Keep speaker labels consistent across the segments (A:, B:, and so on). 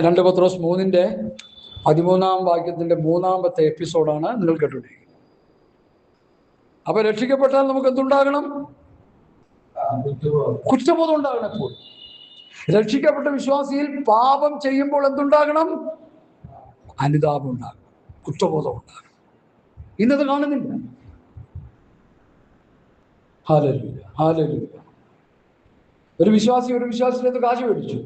A: 2 പത്രോസ് 3:13 മൂന്നാമത്തെ എപ്പിസോഡാണ് നിങ്ങൾ കേട്ടുകൊണ്ടിരിക്കുന്നത്. അപ്പൊ രക്ഷിക്കപ്പെട്ടാൽ നമുക്ക് എന്തുണ്ടാകണം? കുറ്റബോധം ഉണ്ടാകണം. എപ്പോൾ രക്ഷിക്കപ്പെട്ട വിശ്വാസിയിൽ പാപം ചെയ്യുമ്പോൾ എന്തുണ്ടാകണം? അനുതാപം ഉണ്ടാകണം, കുറ്റബോധം ഉണ്ടാകണം. ഇന്നത് കാണുന്നില്ല. Hallelujah, hallelujah. ഒരു വിശ്വാസിയുടെ കാശ് മേടിച്ചു,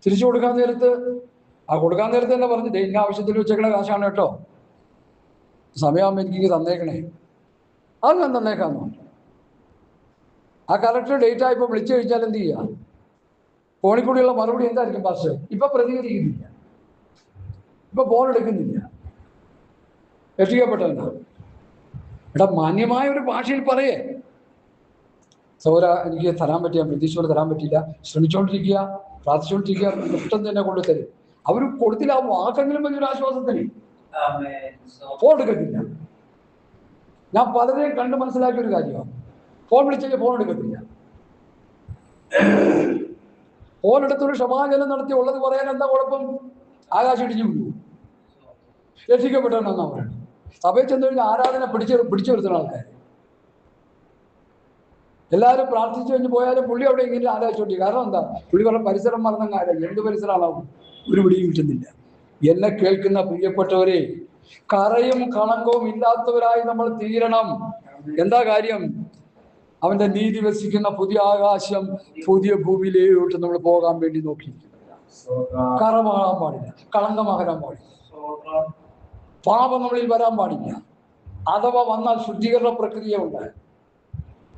A: തിരിച്ചു കൊടുക്കാൻ നേരത്ത് തന്നെ പറഞ്ഞു, ഇന്ന ആവശ്യത്തിൽ വെച്ചേക്കണ കാശാണ് കേട്ടോ, സമയമാകുമ്പോൾ എനിക്ക് തന്നേക്കണേ. അത് ഞാൻ തന്നേക്കാന്ന് പറഞ്ഞു. ആ കറക്റ്റ് ഡേറ്റ് ആയപ്പോൾ വിളിച്ചു കഴിഞ്ഞാൽ എന്ത് ചെയ്യുക? ഫോണിക്കൂടിയുള്ള മറുപടി എന്തായിരിക്കും? പാസ്റ്റർ ഇപ്പൊ പ്രതികരിക്കുന്നില്ല, ഇപ്പൊ ഫോൺ എടുക്കുന്നില്ല. രക്ഷിക്കപ്പെട്ടവനാ. എടാ, മാന്യമായ ഒരു ഭാഷയിൽ പറയേ, സൗര എനിക്ക് തരാൻ പറ്റിയ പ്രതീക്ഷയോടെ തരാൻ പറ്റില്ല, ശ്രമിച്ചുകൊണ്ടിരിക്കുക, പ്രാർത്ഥിച്ചുകൊണ്ടിരിക്കുക, പെട്ടെന്ന് തന്നെ കൊണ്ടു തരും. അവർ കൊടുത്തില്ല, ആ വാക്കെങ്കിലും വലിയൊരു ആശ്വാസത്തിന്. ഫോൺ എടുക്കത്തില്ല. ഞാൻ പലരെയും കണ്ട് മനസ്സിലാക്കിയ ഒരു കാര്യമാണ്, ഫോൺ വിളിച്ചെങ്കിൽ ഫോൺ എടുക്കത്തില്ല. ഫോൺ എടുത്തൊരു ക്ഷമാചനം നടത്തി ഉള്ളത് പറയാൻ എന്താ കുഴപ്പം? ആകാശം ഇടിഞ്ഞു വീഴും. രക്ഷിക്കപ്പെട്ടവനെന്നാ പറയുന്നത്. സഭയിൽ ചെന്ന് കഴിഞ്ഞാൽ ആരാധന പിടിച്ചു വരുത്തുന്ന ആൾക്കാർ എല്ലാവരും പ്രാർത്ഥിച്ചു കഴിഞ്ഞ് പോയാലും പുള്ളി അവിടെ ഇങ്ങനെ ആലോചിച്ചോണ്ടി. കാരണം എന്താ? പുള്ളി പറഞ്ഞ പരിസരം മറന്നങ്ങാര. എന്ത് പരിസരമാണാവും? ഒരു പിടിയും കിട്ടുന്നില്ല. എന്നെ കേൾക്കുന്ന പ്രിയപ്പെട്ടവരെ, കറയും കളങ്കവും ഇല്ലാത്തവരായി നമ്മൾ തീരണം. എന്താ കാര്യം? അവന്റെ നീതി വസിക്കുന്ന പുതിയ ആകാശം, പുതിയ ഭൂമിയിലോട്ട് നമ്മൾ പോകാൻ വേണ്ടി നോക്കിയിരിക്കുന്നു. കറമാകാൻ പാടില്ല, കളങ്കമാകാൻ പാടില്ല, പാപം നമ്മളിൽ വരാൻ പാടില്ല. അഥവാ വന്നാൽ ശുദ്ധീകരണ പ്രക്രിയ ഉണ്ട്.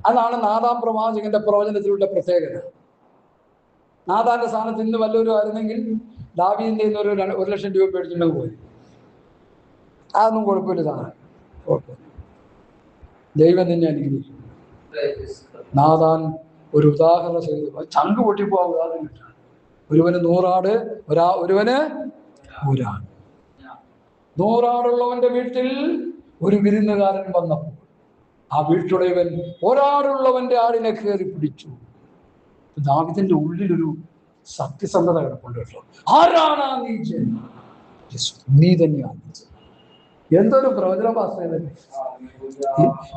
A: അതാണ് നാഥാം പ്രവാചകന്റെ പ്രവചനത്തിലുള്ള പ്രത്യേകത. നാഥാന്റെ സ്ഥാനത്ത് ഇന്ന് വല്ലവരും ആയിരുന്നെങ്കിൽ ദാവീദിന്റെ ഇന്ന് ഒരു 1,00,000 രൂപ മേടിച്ചിട്ടുണ്ടെങ്കിൽ പോയി. അതൊന്നും കുഴപ്പമില്ല സാറേ, കുഴപ്പമില്ല. ദൈവം തന്നെ അനുഗ്രഹിക്കും. നാഥാൻ ഒരു ഉദാഹരണം ചെയ്തു. ചങ്ക് പൊട്ടിപ്പോ ഉദാഹരണം കിട്ടാൻ. ഒരുവന് 100 ആട്, ഒരുവന് 1 ആട്. 100 ആടുള്ളവന്റെ വീട്ടിൽ ഒരു വിരുന്നുകാരൻ വന്നപ്പോൾ ആ വീട്ടുടയവൻ 1 ആടുള്ളവന്റെ ആടിനെ കയറി പിടിച്ചു. ദാവീദിന്റെ ഉള്ളിലൊരു സത്യസന്ധത കിടപ്പുണ്ട് കേട്ടോ. ആരാണ് ആ നീചൻ? നീ തന്നെയാണ്. എന്തൊരു പ്രവചന ഭാഷയല്ലേ!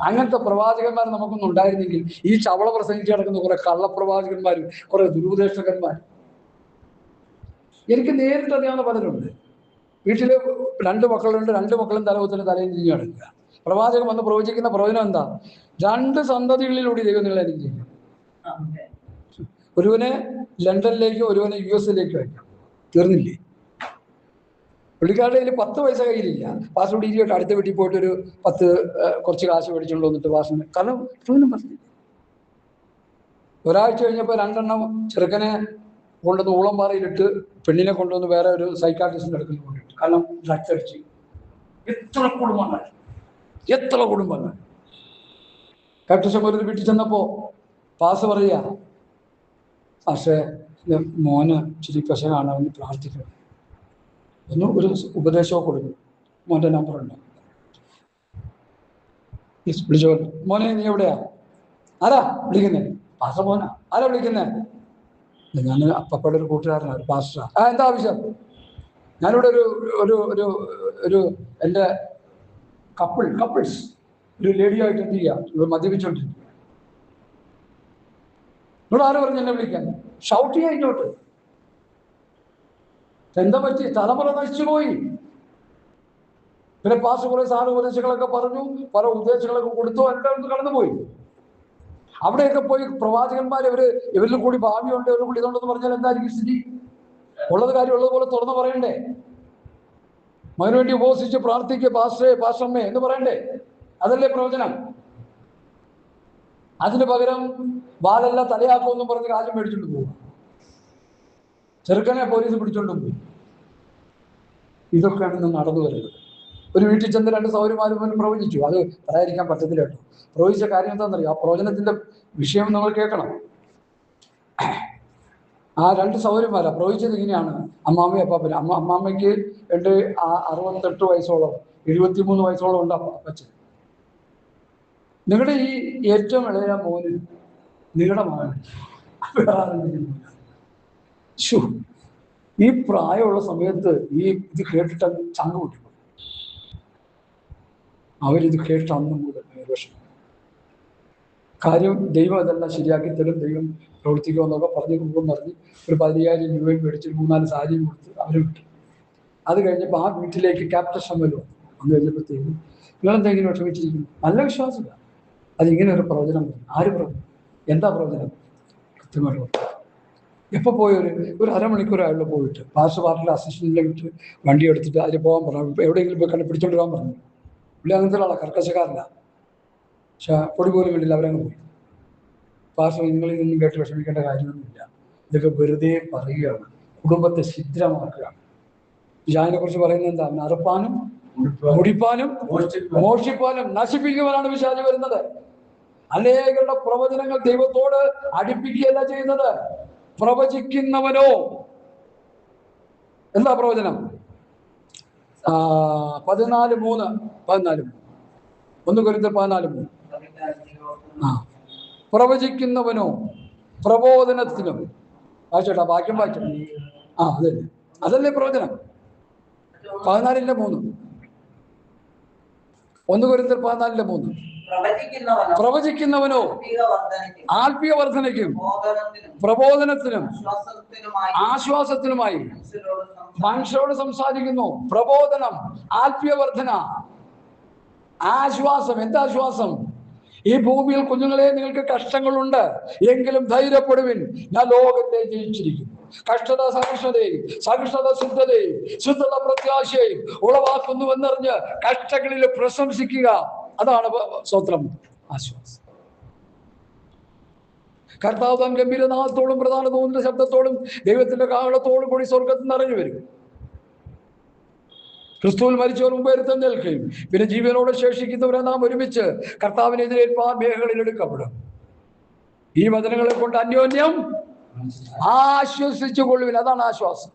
A: അങ്ങനത്തെ പ്രവാചകന്മാർ നമുക്കൊന്നും ഉണ്ടായിരുന്നെങ്കിൽ ഈ ചവള പ്രസംഗിച്ച് കിടക്കുന്ന കുറെ കള്ളപ്രവാചകന്മാരും കുറെ ദുരുപദേഷ്ടകന്മാരും എനിക്ക് നേരിട്ട് അറിയാവുന്ന പലരുണ്ട്. വീട്ടില് 2 മക്കളുണ്ട്, 2 മക്കളും തലകുത്തലും തലയും തിരിഞ്ഞു കിടക്കുക. പ്രവാചകൻ വന്ന് പ്രവചിക്കുന്ന പ്രവചനം എന്താ? 2 സന്തതികളിലൂടെ ദൈവം നിങ്ങളെ അനുഗ്രഹിക്കും. ഒരുവനെ ലണ്ടനിലേക്കോ ഒരുവനെ US-ലേക്കോ അയക്കാം. തീർന്നില്ലേ? പുള്ളിക്കാരുടെ കയ്യിൽ 10 പൈസ കയ്യിലില്ല. പാസ്പോർട്ട് ഈജിയായിട്ട് അടുത്ത വീട്ടിൽ പോയിട്ട് ഒരു 10 കുറച്ച് കാശ് മേടിച്ചുകൊണ്ട് വന്നിട്ട് പാസിന്. കാരണം പറഞ്ഞു. ഒരാഴ്ച കഴിഞ്ഞപ്പോൾ 2 എണ്ണം ചെറുക്കനെ കൊണ്ടുവന്ന് ഊളംപാറയിലിട്ട് പെണ്ണിനെ കൊണ്ടുവന്ന് വേറെ ഒരു സൈക്കാട്രിസ്റ്റിന്റെ അടുക്കൽ കൊണ്ടിട്ട്. കാരണം ഡ്രഗ്സ് അടിച്ച്. എത്ര കുടുംബങ്ങൾ. കാട്ടുശം ഒരു വീട്ടിൽ ചെന്നപ്പോ പാസ് പറയുക, പക്ഷേ മോന് ഇച്ചിരി പെശകാണ്, അവന് പ്രാർത്ഥിക്കണം. ഒരു ഉപദേശമൊക്കെ കൊടുക്കും. മോൻ്റെ നമ്പറുണ്ട്, വിളിച്ചോ. മോനെ നീ എവിടെയാ? ആരാ വിളിക്കുന്നേ? പാസ്റ്റർ മോനാ. ആരാ വിളിക്കുന്നേ? ഞാൻ അപ്പയുടെ ഒരു കൂട്ടുകാരനാണ്, ഒരു പാസ്റ്ററാ. എന്താ ആവശ്യം? ഞാനിവിടെ ഒരു എൻ്റെ കപ്പിൾസ് ഒരു ലേഡിയായിട്ട് എന്ത് ചെയ്യാം, ഇവിടെ മദ്യപിച്ചോണ്ടിരിക്കുക. ഇവിടെ ആര് പറഞ്ഞു എന്നെ വിളിക്കാൻ? ഷൗട്ട് ചെയ്യാൻ ഇങ്ങോട്ട്. എന്താ പറ്റി? തലമുറ നശിച്ചു പോയി. പിന്നെ പാസ് കുറെ ഉപദേശങ്ങളൊക്കെ പറഞ്ഞു, പല ഉപദേശങ്ങളൊക്കെ കൊടുത്തു, എല്ലാവരും കടന്നുപോയി. അവിടെയൊക്കെ പോയി പ്രവാചകന്മാർ ഇവരിൽ കൂടി ഭാവിയുണ്ട്, ഇവരിൽ കൂടി ഇതുണ്ടെന്ന് പറഞ്ഞാൽ എന്തായിരിക്കും സ്ഥിതി? ഉള്ളത് കാര്യം ഉള്ളതുപോലെ തുറന്നു പറയണ്ടേ? അതിനു വേണ്ടി ഉപവസിച്ച് പ്രാർത്ഥിക്കുക, പാസ്റ്ററമ്മേ എന്ന് പറയണ്ടേ? അതല്ലേ പ്രവചനം? അതിന് പകരം വാലല്ല തലയാക്കുമെന്നും പറഞ്ഞ് കാര്യം മേടിച്ചോണ്ട് പോകും. ചെറുക്കനെ പോലീസ് പിടിച്ചോണ്ടും പോയി. ഇതൊക്കെയാണ് ഇന്ന് നടന്നു വരുന്നത്. ഒരു വീട്ടിൽ ചെന്ന് 2 സഹോദരിമാരും പ്രവചിച്ചു. അത് പറയാതിരിക്കാൻ പറ്റത്തില്ല കേട്ടോ. പ്രവചിച്ച കാര്യം എന്താണെന്നറിയോ? ആ പ്രവചനത്തിന്റെ വിഷയം നിങ്ങൾ കേൾക്കണം. ആ 2 സഹോദരിമാരാ പ്രവചിച്ചത് ഇങ്ങനെയാണ്. അമ്മാമ്മയും അപ്പാപ്പനും. അമ്മാമ്മയ്ക്ക് 68 വയസ്സോളം, 73 വയസ്സോളം ഉണ്ട് അപ്പച്ചൻ. നിങ്ങളുടെ ഈ ഏറ്റവും ഇളയ മോന് നിങ്ങളുടെ മകൻ ഈ പ്രായമുള്ള സമയത്ത് ഇത് കേട്ടിട്ട് ചങ്ക് പൊട്ടി. അവരിത് കേട്ട് അന്നും മുതൽ വിഷമം. കാര്യം ദൈവം അതെല്ലാം ശരിയാക്കി തരും, ദൈവം പ്രവർത്തിക്കുമെന്നൊക്കെ പറഞ്ഞ് കുടുംബം പറഞ്ഞ് ഒരു 15,000 രൂപയും മേടിച്ച് 3-4 സാരിയും കൊടുത്ത് അവർ വിട്ടു. അത് കഴിഞ്ഞപ്പോൾ ആ വീട്ടിലേക്ക് ക്യാപ്റ്റൻ ഷമ്മൽ വന്നു കഴിഞ്ഞപ്പോഴത്തേക്കും നിങ്ങളെന്തെങ്കിലും വിഷമിച്ചിരിക്കുന്നു? നല്ല വിശ്വാസമില്ല. അതിങ്ങനെ ഒരു പ്രവചനം പറഞ്ഞു. ആര് പറഞ്ഞു? എന്താ പ്രവചനം? കൃത്യമായിട്ട് പറഞ്ഞു. എപ്പോൾ പോയി ഒരു അരമണിക്കൂറായുള്ള പോയിട്ട് പാർട്ടിയുടെ അസിസ്റ്റന്റിനെ വിട്ട് വണ്ടി എടുത്തിട്ട് അതിൽ പോകാൻ പറഞ്ഞു. എവിടെയെങ്കിലും പോയി കണ്ട് പിടിച്ചോണ്ട് പോകാൻ പറഞ്ഞു. പുള്ളി അങ്ങനത്തെ ഒരാളാണ്, കർക്കശക്കാരല്ല. പക്ഷെ പൊടി പോലും കണ്ടില്ല, അവരങ്ങ് പോയി. പാർട്ടി നിങ്ങളിതൊന്നും കേട്ട് വിഷമിക്കേണ്ട കാര്യമൊന്നുമില്ല, ഇതൊക്കെ വെറുതെ പറയുകയാണ്, കുടുംബത്തെ ഛിദ്രമാക്കുകയാണ്. അതിനെ കുറിച്ച് പറയുന്നത് എന്താ? അറുപ്പാനും മുടിപ്പാനും മോഷിപ്പാനും നശിപ്പിക്കുവാനാണ് പിശാച് വരുന്നത്. അനേകരുടെ പ്രവചനങ്ങൾ ദൈവത്തോട് അടുപ്പിക്കുകയല്ല ചെയ്യുന്നത്. പ്രവചിക്കുന്നവനോ എന്താ പ്രവചനം? 14:3 1 കൊരിന്ത്യർ 14:3. പ്രവചിക്കുന്നവനോ പ്രബോധനത്തിനും. വായിച്ചോട്ടാ, വാക്യം വായിച്ചു. അതല്ലേ പ്രവചനം. 14:3 1 കൊരിന്ത്യർ 14:3. പ്രവചിക്കുന്നവനോ ആത്മീയ വർധനയ്ക്കും പ്രബോധനത്തിനും ആശ്വാസത്തിനുമായി മനുഷ്യരോട് സംസാരിക്കുന്നു. പ്രബോധനം, ആത്മീയ വർധന, ആശ്വാസം. എന്താശ്വാസം? ഈ ഭൂമിയിൽ കുഞ്ഞുങ്ങളെ നിങ്ങൾക്ക് കഷ്ടങ്ങളുണ്ട്, എങ്കിലും ധൈര്യപ്പെടുവിൻ, ഞാൻ ലോകത്തെ ജയിച്ചിരിക്കുന്നു. കഷ്ടത സഹിഷ്ണുതയും സഹിഷ്ണുത ശുദ്ധതയും ശുദ്ധത പ്രത്യാശയും ഉളവാക്കുന്നുവെന്നറിഞ്ഞ് കഷ്ടങ്ങളിൽ പ്രശംസിക്കുക. അതാണ് സ്തോത്രം, ആശ്വാസം. കർത്താവ് താൻ ഗംഭീരനാഥത്തോടും പ്രധാന തോന്നിന്റെ ശബ്ദത്തോടും ദൈവത്തിന്റെ കാഹളത്തോടും കൂടി സ്വർഗത്തിൽ നിറഞ്ഞു വരും. ക്രിസ്തുവിൽ മരിച്ചവർ മുമ്പ് എഴുന്നേൽക്കുകയും പിന്നെ ജീവനോടെ ശേഷിക്കുന്നവരെ നാം ഒരുമിച്ച് കർത്താവിനെതിരേൽപ്പാൻ മേഘങ്ങളിൽ എടുക്കപ്പെടും. ഈ വചനങ്ങളെ കൊണ്ട് അന്യോന്യം ആശ്വസിച്ചു കൊള്ളുവിൻ. അതാണ് ആശ്വാസം.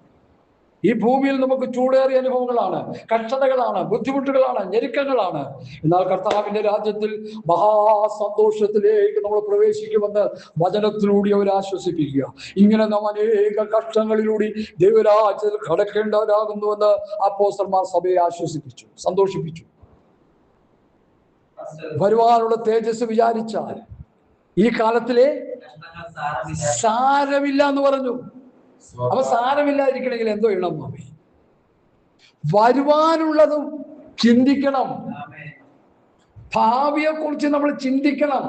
A: ഈ ഭൂമിയിൽ നമുക്ക് ചൂടേറിയ അനുഭവങ്ങളാണ്, കഷ്ടതകളാണ്, ബുദ്ധിമുട്ടുകളാണ്, ഞെരുക്കങ്ങളാണ്. എന്നാൽ കർത്താവിന്റെ രാജ്യത്തിൽ മഹാസന്തോഷത്തിലേക്ക് നമ്മൾ പ്രവേശിക്കുമെന്ന് വചനത്തിലൂടെ അവർ ആശ്വസിപ്പിക്കുക. ഇങ്ങനെ നാം അനേക കഷ്ടങ്ങളിലൂടെ ദൈവരാജ്യത്തിൽ കടക്കേണ്ടവരാകുന്നുവെന്ന് അപ്പോസ്തലന്മാർ സഭയെ ആശ്വസിപ്പിച്ചു, സന്തോഷിപ്പിച്ചു. വരുവാനുള്ള തേജസ് വിചാരിച്ചാൽ ഈ കാലത്തിലെ സാരമില്ല എന്ന് പറഞ്ഞു. അപ്പൊ സാരമില്ലാതിരിക്കണമെങ്കിൽ എന്തോ ചെയ്യണം? മാമി, വരുവാനുള്ളതും ചിന്തിക്കണം. ഭാവിയെ കുറിച്ച് നമ്മൾ ചിന്തിക്കണം.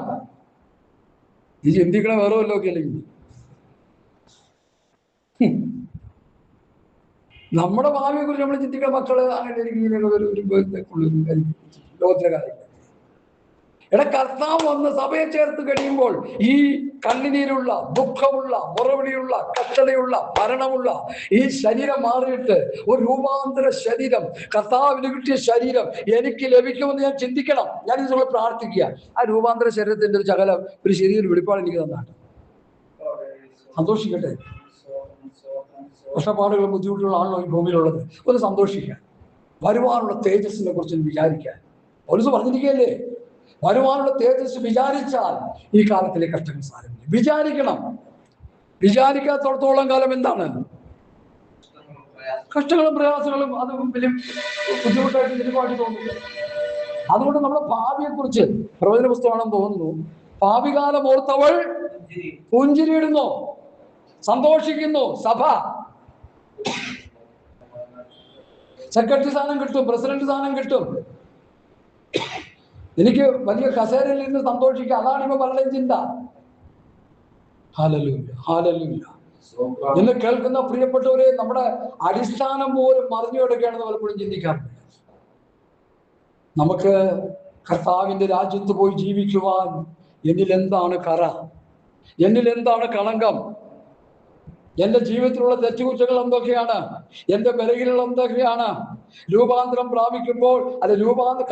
A: ഈ ചിന്തിക്കണ വേറെ വല്ലതൊക്കെ അല്ലെങ്കിൽ നമ്മുടെ ഭാവിയെ കുറിച്ച് നമ്മൾ ചിന്തിക്കണം. മക്കള് അങ്ങനെ എനിക്ക് ലോകത്തിലെ കാര്യങ്ങൾ. കർത്താവ് വന്ന് സഭയെ ചേർത്ത് കഴിയുമ്പോൾ ഈ കണ്ണുനീരുള്ള, ദുഃഖമുള്ള, മുറവിളിയുള്ള, കഷ്ടതയുള്ള, മരണമുള്ള ഈ ശരീരം മാറിയിട്ട് ഒരു രൂപാന്തര ശരീരം, കർത്താവിന് കിട്ടിയ ശരീരം എനിക്ക് ലഭിക്കുമെന്ന് ഞാൻ ചിന്തിക്കണം. ഞാൻ ഇതുപോലെ പ്രാർത്ഥിക്കുക. ആ രൂപാന്തര ശരീരത്തിന്റെ ഒരു ശകലം ഒരു ശരീരം വെളിപ്പാട് എനിക്ക് തന്നാണ്. സന്തോഷിക്കട്ടെ. കഷ്ടപ്പാടുകളും ബുദ്ധിമുട്ടുകളാണല്ലോ ഈ ഭൂമിയിലുള്ളത്. ഒന്ന് സന്തോഷിക്കാൻ, വരുവാനുള്ള തേജസ്സിനെ കുറിച്ച് വിചാരിക്കാൻ. പൗലോസ് പറഞ്ഞിരിക്കുകയല്ലേ, വരുവാനുള്ള തേജസ് വിചാരിച്ചാൽ ഈ കാലത്തിലെ കഷ്ടങ്ങൾ സാരമില്ല. വിചാരിക്കണം. വിചാരിക്കാത്തോളത്തോളം കാലം എന്താണ്? കഷ്ടങ്ങളും പ്രയാസങ്ങളും അത് വലിയ ബുദ്ധിമുട്ടായിട്ട് നിലപാടി തോന്നുന്നു. അതുകൊണ്ട് നമ്മുടെ ഭാവിയെ കുറിച്ച് പ്രവചന പുസ്തകമാണെന്ന് തോന്നുന്നു. ഭാവികാലം ഓർത്തവൾ പുഞ്ചിരിയിടുന്നു, സന്തോഷിക്കുന്നു. സഭ സെക്രട്ടറി സ്ഥാനം കിട്ടും, പ്രസിഡന്റ് സ്ഥാനം കിട്ടും, എനിക്ക് വലിയ കസേരയിൽ നിന്ന് സന്തോഷിക്കുക. അതാണ് ഇവ വളരെ ചിന്ത. Hallelujah, hallelujah. ഇന്ന് കേൾക്കുന്ന പ്രിയപ്പെട്ടവരെ, നമ്മുടെ അടിസ്ഥാനം പോലും മറിഞ്ഞു കിടക്കുകയാണെന്ന് പലപ്പോഴും ചിന്തിക്കാറുണ്ട്. നമുക്ക് കർത്താവിന്റെ രാജ്യത്ത് പോയി ജീവിക്കുവാൻ എന്നിൽ എന്താണ് കറ? എന്നിൽ എന്താണ് കളങ്കം? എന്റെ ജീവിതത്തിലുള്ള തെറ്റുകുറ്റങ്ങൾ എന്തൊക്കെയാണ്? എന്റെ ബലഹീനതകൾ എന്തൊക്കെയാണ്? രൂപാന്തരം പ്രാപിക്കുമ്പോൾ,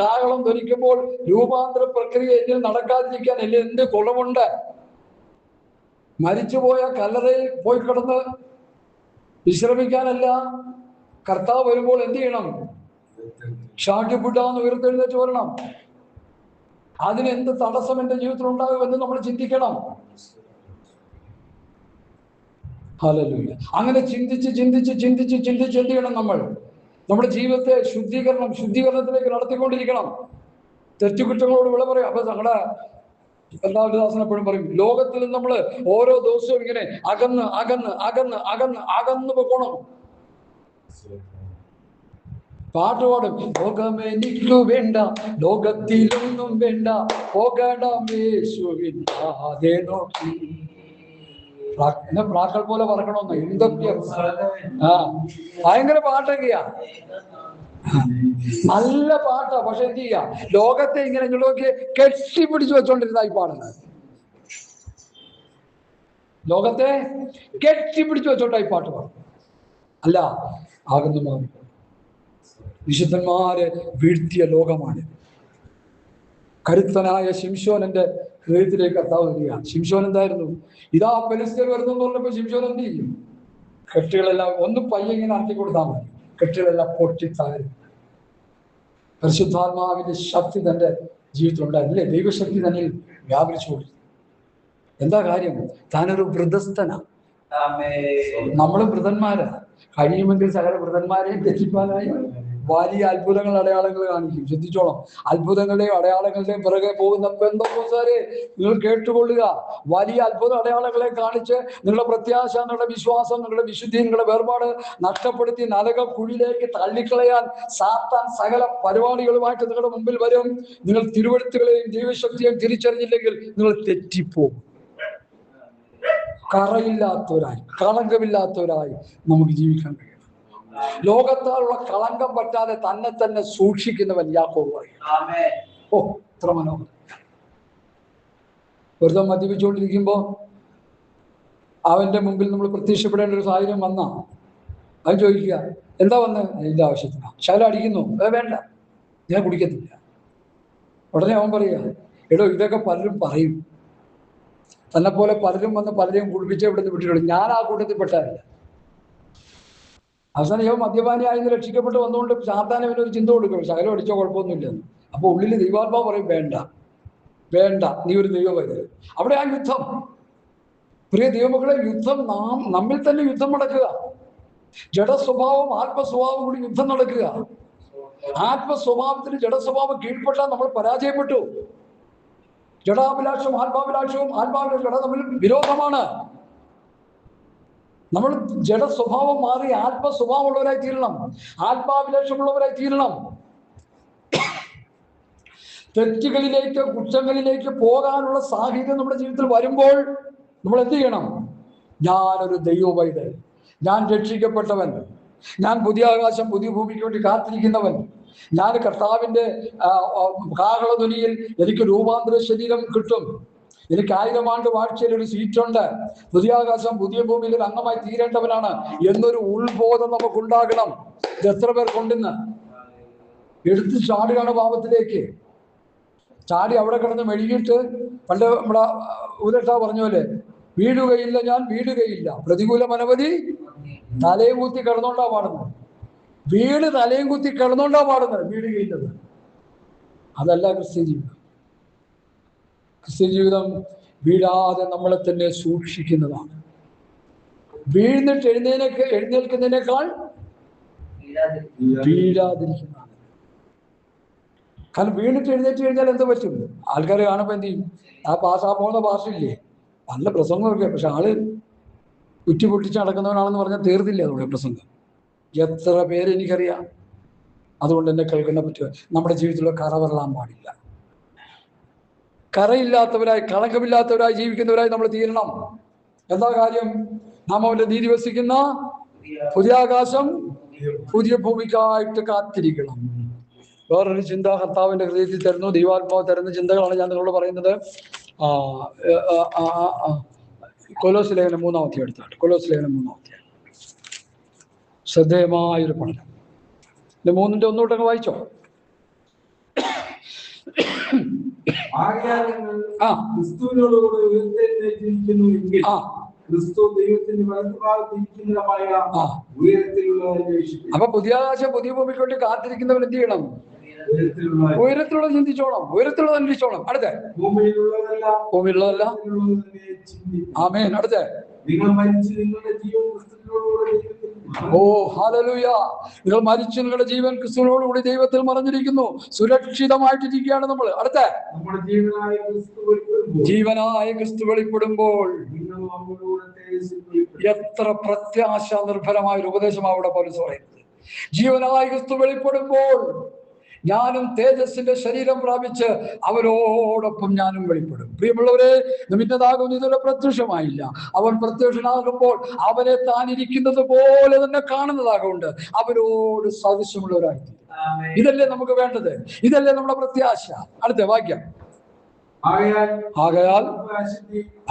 A: കാഹളം ധരിക്കുമ്പോൾ രൂപാന്തര പ്രക്രിയ എന്നിൽ നടക്കാതിരിക്കാൻ എന്നിൽ എന്ത് കുറവുണ്ട്? മരിച്ചുപോയ കല്ലറയിൽ പോയി കിടന്ന് വിശ്രമിക്കാനല്ല, കർത്താവ് വരുമ്പോൾ എന്ത് ചെയ്യണം? ഷാക്കിപ്പുട്ടാന്ന് ഉയർത്തെഴുന്നേറ്റ് വരണം. അതിനെന്ത് തടസ്സം എന്റെ ജീവിതത്തിൽ ഉണ്ടാകുമെന്ന് നമ്മൾ ചിന്തിക്കണം. ഹല്ലേലൂയ. അങ്ങനെ ചിന്തിച്ച് ചിന്തിച്ച് ചിന്തിച്ച് ചിന്തിച്ച് എന്ത് ചെയ്യണം? നമ്മൾ നമ്മുടെ ജീവിതത്തെ ശുദ്ധീകരണത്തിലേക്ക് നടത്തിക്കൊണ്ടിരിക്കണം. തെറ്റുകുറ്റങ്ങളോട് വിള പറയും. അപ്പൊ ഞങ്ങളുടെ കർത്താവിദാസൻ എപ്പോഴും പറയും, ലോകത്തിൽ നമ്മൾ ഓരോ ദിവസവും ഇങ്ങനെ അകന്ന് അകന്ന് അകന്ന് അകന്ന് അകന്ന് പോകണം. പാട്ടുപാടും, ലോകമെനിക്കു വേണ്ട, ലോകത്തിലൊന്നും വേണ്ട, പോകണം യേശുവിനാതെ നോക്കി. പ്രാക്കൾ പോലെ പറക്കണമെന്ന് എന്തൊക്കെയാ! ഭയങ്കര പാട്ടൊക്കെയാ, നല്ല പാട്ടാ. പക്ഷെ എന്ത് ചെയ്യാ? ലോകത്തെ ഇങ്ങനെ നോക്കി കെട്ടിപ്പിടിച്ചു വെച്ചോണ്ടിരുന്നായി പാടുന്നത്. ലോകത്തെ കെട്ടിപ്പിടിച്ചു വെച്ചോണ്ടായി പാട്ട് പാടും. അല്ല, ആകുന്നു മാറി. വിശുദ്ധന്മാരെ വീഴ്ത്തിയ ലോകമാണ്. കരുത്തനായ ശിംശോനന്റെ ഹൃദയത്തിലേക്ക് കർത്താവ് വരികയാണ്. ശിംശോൻ എന്തായിരുന്നു? ഇതാ ഫെലിസ്ത്യർ വരുന്നു എന്ന് പറഞ്ഞപ്പോ ശിംശോൻ എന്ത് ചെയ്യും? കെട്ടുകളെല്ലാം ഒന്ന് പയ്യെങ്ങനെ ആക്കി കൊടുത്താൽ മതി, കെട്ടുകളെല്ലാം പൊട്ടിത്താരും. പരിശുദ്ധാത്മാവിന്റെ ശക്തി തന്റെ ജീവിതത്തിലുണ്ടായിരുന്നില്ലേ? ദൈവശക്തി തന്നിൽ വ്യാപരിച്ചു കൊടുത്തു. എന്താ കാര്യം? താനൊരു വൃതസ്ഥനാ. നമ്മളും വൃതന്മാരാ. കഴിയുമെങ്കിൽ സകല വൃതന്മാരെയും തെറ്റിപ്പാനായി വലിയ അത്ഭുതങ്ങൾ അടയാളങ്ങൾ കാണിക്കും. ശ്രദ്ധിച്ചോളാം. അത്ഭുതങ്ങളുടെയും അടയാളങ്ങളുടെയും പിറകെ പോകുന്ന പെന്തക്കോസ്തുകാരെ നിങ്ങൾ കേട്ടുകൊള്ളുക. വലിയ അത്ഭുത അടയാളങ്ങളെ കാണിച്ച് നിങ്ങളുടെ പ്രത്യാശ, നിങ്ങളുടെ വിശ്വാസം, നിങ്ങളുടെ വിശുദ്ധി, നിങ്ങളുടെ വേർപാട് നഷ്ടപ്പെടുത്തി നരക കുഴിയിലേക്ക് തള്ളിക്കളയാൻ സാത്താൻ സകല പരിപാടികളുമായിട്ട് നിങ്ങളുടെ മുമ്പിൽ വരും. നിങ്ങൾ തിരുവെഴുത്തുകളെയും ദൈവശക്തിയെയും തിരിച്ചറിഞ്ഞില്ലെങ്കിൽ നിങ്ങൾ തെറ്റിപ്പോകും. കറയില്ലാത്തവരായി, കളങ്കമില്ലാത്തവരായി നമുക്ക് ജീവിക്കാൻ കഴിയും. ലോകത്താലുള്ള കളങ്കം പറ്റാതെ തന്നെ തന്നെ സൂക്ഷിക്കുന്നവൻ യാക്കോബ് പറയും. ഓ, എത്ര മനോഹരം! വെറുതെ മദ്യപിച്ചുകൊണ്ടിരിക്കുമ്പോ അവന്റെ മുമ്പിൽ നമ്മൾ പ്രത്യക്ഷപ്പെടേണ്ട ഒരു സാഹചര്യം വന്നാ അവൻ ചോദിക്കുക, എന്താ വന്ന്? ഇതിന്റെ ആവശ്യത്തിനാ. ശകലം അടിക്കുന്നു, വേണ്ട, ഞാൻ കുടിക്കത്തില്ല. ഉടനെ അവൻ പറയുക, എടോ, ഇതൊക്കെ പലരും പറയും, തന്നെ പോലെ പലരും വന്ന് പലരെയും കുടിപ്പിച്ച് ഇവിടുന്ന് വിട്ടിട്ടുള്ളൂ, ഞാൻ ആ കൂട്ടത്തിൽ പെട്ടതല്ല. അവസാനം ഇവ മദ്യപാനിയായി രക്ഷിക്കപ്പെട്ട് വന്നുകൊണ്ട് സാത്താൻ ഇവനൊരു ചിന്ത കൊടുക്കും, ശകലം അടിച്ചോ കുഴപ്പമൊന്നുമില്ലെന്ന്. അപ്പൊ ഉള്ളിൽ ദൈവാത്മാവ് പറയും, വേണ്ട വേണ്ട, നീ ഒരു ദൈവമായത്. അവിടെ ആ യുദ്ധം, പ്രിയ ദൈവമക്കളെ, യുദ്ധം നമ്മിൽ തന്നെ യുദ്ധം നടക്കുക. ജഡസ്വഭാവം ആത്മസ്വഭാവം കൂടി യുദ്ധം നടക്കുക. ആത്മസ്വഭാവത്തിന് ജഡസ്വഭാവം കീഴ്പ്പെട്ടാൽ നമ്മൾ പരാജയപ്പെട്ടു. ജഡാഭിലാഷവും ആത്മാഭിലാഷവും ജഡ തമ്മിൽ വിരോധമാണ്. നമ്മൾ ജഡസ്വഭാവം മാറി ആത്മസ്വഭാവമുള്ളവരായി തീരണം, ആത്മാഭിലാഷമുള്ളവരായി തീരണം. തെറ്റുകളിലേക്ക്, കുറ്റങ്ങളിലേക്ക് പോകാനുള്ള സാഹചര്യം നമ്മുടെ ജീവിതത്തിൽ വരുമ്പോൾ നമ്മൾ എന്ത് ചെയ്യണം? ഞാനൊരു ദൈവവൈതൽ, ഞാൻ രക്ഷിക്കപ്പെട്ടവൻ, ഞാൻ പുതിയ ആകാശം പുതിയ ഭൂമിക്ക് വേണ്ടി കാത്തിരിക്കുന്നവൻ, ഞാൻ കർത്താവിന്റെ കാഹളധ്വനിയിൽ എനിക്ക് രൂപാന്തര ശരീരം കിട്ടും, എനിക്ക് 1000 ആണ്ട് വാഴ്ചയിൽ ഒരു സീറ്റുണ്ട്, പുതിയ ആകാശം പുതിയ ഭൂമിയിൽ ഒരു അംഗമായി തീരേണ്ടവനാണ് എന്നൊരു ഉൾബോധം നമുക്കുണ്ടാകണം. ഇത് എത്ര പേർ കൊണ്ടുവന്ന് എടുത്ത് ചാടുകയാണ് പാപത്തിലേക്ക്. ചാടി അവിടെ കിടന്ന് മെഴുകിയിട്ട്, പണ്ട് നമ്മുടെ ഉദട്ടാ പറഞ്ഞ പോലെ, വീഴുകയില്ല, ഞാൻ വീഴുകയില്ല, പ്രതികൂലം അനവധി, തലയും കുത്തി കിടന്നോണ്ടാ പാടുന്നത്. വീട് തലയും കുത്തി കിടന്നോണ്ടാ പാടുന്നത്, വീഴുകയില്ലത്. അതല്ല ക്രിസ്ത്യൻ ജീവിതം. ക്രിസ്ത്യൻ ജീവിതം വീഴാതെ നമ്മളെ തന്നെ സൂക്ഷിക്കുന്നതാണ്. വീഴ്ന്നിട്ട് എഴുന്നേൽക്കുന്നതിനേക്കാൾ വീഴാതിരിക്കുന്നതാണ്. കാരണം വീണിട്ട് എഴുന്നേറ്റ് കഴിഞ്ഞാൽ എന്ത് പറ്റും? ആൾക്കാർ കാണുമ്പോൾ എന്ത് ചെയ്യും? ആ പോകുന്ന പാർട്ടില്ലേ, നല്ല പ്രസംഗമൊക്കെ, പക്ഷെ ആള് കുറ്റി പൊട്ടിച്ച് നടക്കുന്നവനാണെന്ന് പറഞ്ഞാൽ തീർന്നില്ല അതുകൊണ്ട് പ്രസംഗം. എത്ര പേര് എനിക്കറിയാം. അതുകൊണ്ട് എന്നെ കേൾക്കുന്ന പറ്റുക, നമ്മുടെ ജീവിതത്തിലുള്ള കറ വരളാൻ പാടില്ല. കറയില്ലാത്തവരായി, കളങ്കമില്ലാത്തവരായി ജീവിക്കുന്നവരായി നമ്മൾ തീരണം. എന്താ കാര്യം? നാം അവന്റെ നീതി വസിക്കുന്ന പുതിയ ആകാശം പുതിയ ഭൂമിക്കായിട്ട് കാത്തിരിക്കണം. വേറൊരു ചിന്ത കർത്താവിന്റെ ഹൃദയത്തിൽ തരുന്നു, ദൈവാത്മാവ് തരുന്ന ചിന്തകളാണ് ഞാൻ നിങ്ങളോട് പറയുന്നത്. കൊലോസ് ലേഖനം 3-ാം അധ്യായം എടുത്താട്ട്. കൊലോസ് ലേഖനം 3-ാം അധ്യായം ശ്രദ്ധേയമായൊരു പഠനം. 3-ന്റെ 1 വായിച്ചോ. അപ്പൊ പുതിയ ആകാശം പുതിയ ഭൂമിക്ക് വേണ്ടി കാത്തിരിക്കുന്നവൻ എന്ത് ചെയ്യണം? ഉയരത്തിലുള്ള ചിന്തിച്ചോണം, ഉയരത്തിലുള്ള അന്വേഷിച്ചോണം. അടുത്ത ഭൂമിയിലുള്ളതല്ല. ആമേൻ. അടുത്ത
B: നിങ്ങൾ മരിച്ച് നിങ്ങളുടെ ജീവൻ ക്രിസ്തുവിനോടുകൂടെ
A: ഓ ഹല്ലേലൂയ. നിങ്ങൾ മരിച്ചു, നിങ്ങളുടെ ജീവൻ ക്രിസ്തുവിനോടുകൂടി ദൈവത്തിൽ മറഞ്ഞിരിക്കുന്നു. സുരക്ഷിതമായിട്ടിരിക്കുകയാണ് നമ്മൾ. അടുത്ത
B: നമ്മുടെ ജീവനായ ക്രിസ്തു വെളിപ്പെടുമ്പോൾ
A: ജീവനായ ക്രിസ്തു വെളിപ്പെടുമ്പോൾ എത്ര പ്രത്യാശ നിർഭരമായ ഒരു ഉപദേശമാണ് അവിടെ പൗലോസ് പറയുന്നത്. ജീവനായ ക്രിസ്തു വെളിപ്പെടുമ്പോൾ ഞാനും തേജസ്സിന്റെ ശരീരം പ്രാപിച്ച് അവരോടൊപ്പം ഞാനും വെളിപ്പെടും. പ്രിയമുള്ളവരെ, നിമിത്തതാകും ഇതുവരെ പ്രത്യക്ഷമായില്ല. അവൻ പ്രത്യക്ഷനാകുമ്പോൾ അവനെ താൻ ഇരിക്കുന്നത് പോലെ തന്നെ കാണുന്നതാകൊണ്ട് അവരോട് സാദൃശ്യമുള്ളവരായി. ഇതല്ലേ നമുക്ക് വേണ്ടത്, ഇതല്ലേ നമ്മുടെ പ്രത്യാശ. അടുത്ത വാക്യം. ആകയാൽ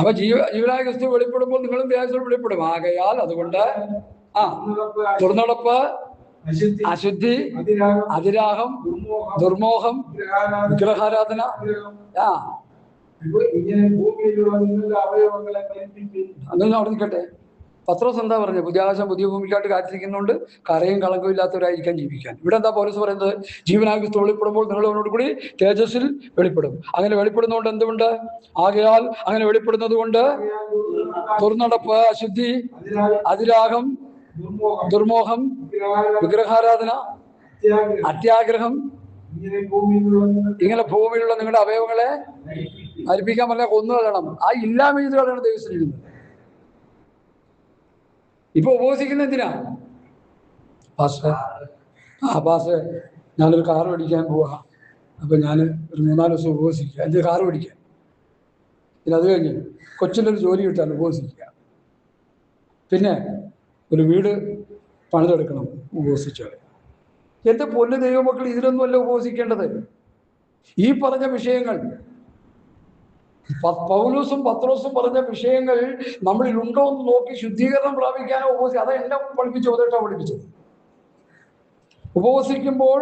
A: അവ ജീവനായ ക്രിസ്തു വെളിപ്പെടുമ്പോൾ നിങ്ങളും തേജസ്സിൽ വെളിപ്പെടും. ആകയാൽ അതുകൊണ്ട് ദുർനടപ്പ്, അശുദ്ധി, അതിരാഗം, ദുർമോഹം, വിഗ്രഹാരാധന അവിടെ നിൽക്കട്ടെ. പത്രോസ് എന്താ പറഞ്ഞത്? പുതിയാകാശം പുതിയ ഭൂമിക്കായിട്ട് കാത്തിരിക്കുന്നുണ്ട് കറയും കളങ്കവും ഇല്ലാത്തവരായിരിക്കാൻ ജീവിക്കാൻ. ഇവിടെ എന്താ പൗലോസ് പറയുന്നത്? ജീവനായ ക്രിസ്തു വെളിപ്പെടുമ്പോൾ നിങ്ങൾ അവനോട് കൂടി തേജസ്സിൽ വെളിപ്പെടും. അങ്ങനെ വെളിപ്പെടുന്നതുകൊണ്ട് എന്തുകൊണ്ട്? ആകയാൽ അങ്ങനെ വെളിപ്പെടുന്നത് കൊണ്ട് ദുർനടപ്പ്, അശുദ്ധി, അതിരാഗം, ദുർമോഹം, വിഗ്രഹാരാധന, അത്യാഗ്രഹം, ഇങ്ങനെ ഭൂമിയിലുള്ള നിങ്ങളുടെ അവയവങ്ങളെ മരിപ്പിക്കാൻ പറഞ്ഞാൽ കൊന്നു കളയണം. ആ ഇല്ലായ്മ ചെയ്ത് കളയണം ദൈവത്തിനിരുന്നത്. ഇപ്പൊ ഉപവസിക്കുന്ന എന്തിനാ? പാസ് ഞാനൊരു കാർ മേടിക്കാൻ പോവാ, അപ്പൊ ഞാൻ ഒരു 3-4 ദിവസം ഉപവസിക്കുക. എൻ്റെ കാർ മേടിക്കാൻ. പിന്നെ അത് കഴിഞ്ഞ് കൊച്ചിലൊരു ജോലി കിട്ടാൻ ഉപവസിക്കുക. പിന്നെ ഒരു വീട് പണിതെടുക്കണം, ഉപവസിച്ചാൽ. എന്റെ പൊന്നു ദൈവമക്കൾ, ഇതിലൊന്നുമല്ല ഉപവസിക്കേണ്ടത്. ഈ പറഞ്ഞ വിഷയങ്ങൾ, പൗലോസും പത്രോസും പറഞ്ഞ വിഷയങ്ങൾ നമ്മളിൽ ഉണ്ടോ എന്ന് നോക്കി ശുദ്ധീകരണം പ്രാപിക്കാനോ ഉപവസിക്കുക. അതാ എന്നെ പഠിപ്പിച്ചു, ഉപദേശം പഠിപ്പിച്ചത്. ഉപവസിക്കുമ്പോൾ